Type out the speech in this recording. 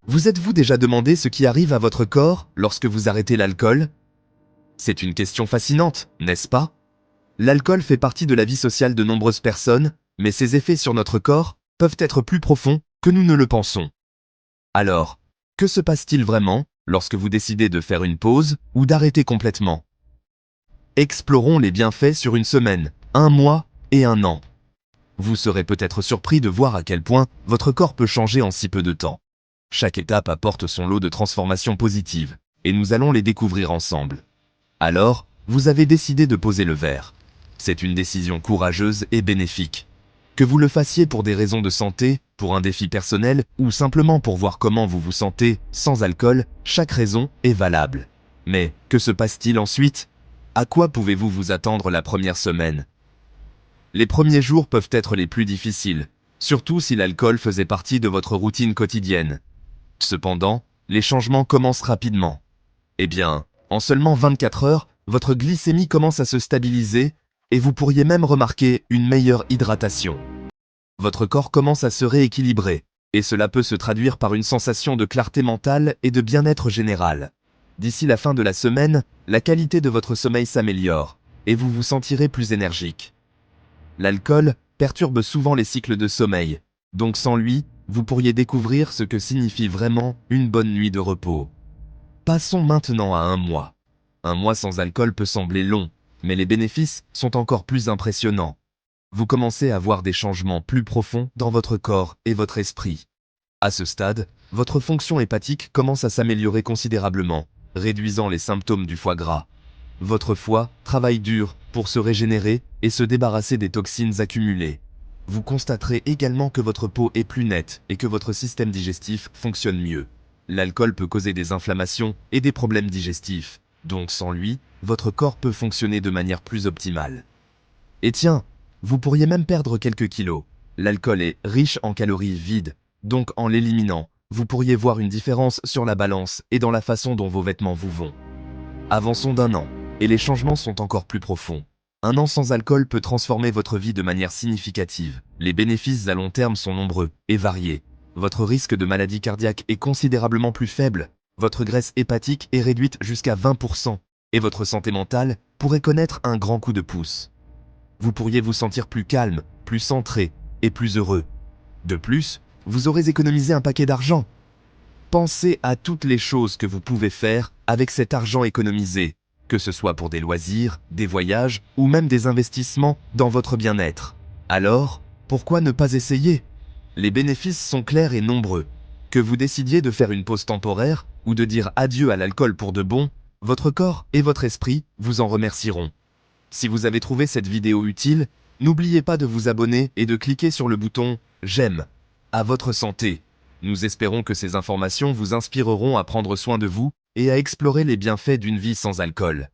Vous êtes-vous déjà demandé ce qui arrive à votre corps lorsque vous arrêtez l'alcool? C'est une question fascinante, n'est-ce pas? L'alcool fait partie de la vie sociale de nombreuses personnes, mais ses effets sur notre corps peuvent être plus profonds que nous ne le pensons. Alors, que se passe-t-il vraiment lorsque vous décidez de faire une pause ou d'arrêter complètement? Explorons les bienfaits sur une semaine, un mois et un an. Vous serez peut-être surpris de voir à quel point votre corps peut changer en si peu de temps. Chaque étape apporte son lot de transformations positives, et nous allons les découvrir ensemble. Alors, vous avez décidé de poser le verre. C'est une décision courageuse et bénéfique. Que vous le fassiez pour des raisons de santé, pour un défi personnel ou simplement pour voir comment vous vous sentez sans alcool, chaque raison est valable. Mais que se passe-t-il ensuite? À quoi pouvez-vous vous attendre la première semaine? Les premiers jours peuvent être les plus difficiles, surtout si l'alcool faisait partie de votre routine quotidienne. Cependant, les changements commencent rapidement. Eh bien, en seulement 24 heures, votre glycémie commence à se stabiliser et vous pourriez même remarquer une meilleure hydratation. Votre corps commence à se rééquilibrer et cela peut se traduire par une sensation de clarté mentale et de bien-être général. D'ici la fin de la semaine, la qualité de votre sommeil s'améliore et vous vous sentirez plus énergique. L'alcool perturbe souvent les cycles de sommeil, donc sans lui, vous pourriez découvrir ce que signifie vraiment une bonne nuit de repos. Passons maintenant à un mois. Un mois sans alcool peut sembler long, mais les bénéfices sont encore plus impressionnants. Vous commencez à voir des changements plus profonds dans votre corps et votre esprit. À ce stade, votre fonction hépatique commence à s'améliorer considérablement, réduisant les symptômes du foie gras. Votre foie travaille dur pour se régénérer et se débarrasser des toxines accumulées. Vous constaterez également que votre peau est plus nette et que votre système digestif fonctionne mieux. L'alcool peut causer des inflammations et des problèmes digestifs, donc sans lui, votre corps peut fonctionner de manière plus optimale. Et tiens, vous pourriez même perdre quelques kilos. L'alcool est riche en calories vides, donc en l'éliminant, vous pourriez voir une différence sur la balance et dans la façon dont vos vêtements vous vont. Avançons d'un an, et les changements sont encore plus profonds. Un an sans alcool peut transformer votre vie de manière significative. Les bénéfices à long terme sont nombreux et variés. Votre risque de maladie cardiaque est considérablement plus faible, votre graisse hépatique est réduite jusqu'à 20%, et votre santé mentale pourrait connaître un grand coup de pouce. Vous pourriez vous sentir plus calme, plus centré et plus heureux. De plus, vous aurez économisé un paquet d'argent. Pensez à toutes les choses que vous pouvez faire avec cet argent économisé, que ce soit pour des loisirs, des voyages ou même des investissements dans votre bien-être. Alors, pourquoi ne pas essayer? Les bénéfices sont clairs et nombreux. Que vous décidiez de faire une pause temporaire ou de dire adieu à l'alcool pour de bon, votre corps et votre esprit vous en remercieront. Si vous avez trouvé cette vidéo utile, n'oubliez pas de vous abonner et de cliquer sur le bouton « J'aime ». À votre santé. Nous espérons que ces informations vous inspireront à prendre soin de vous et à explorer les bienfaits d'une vie sans alcool.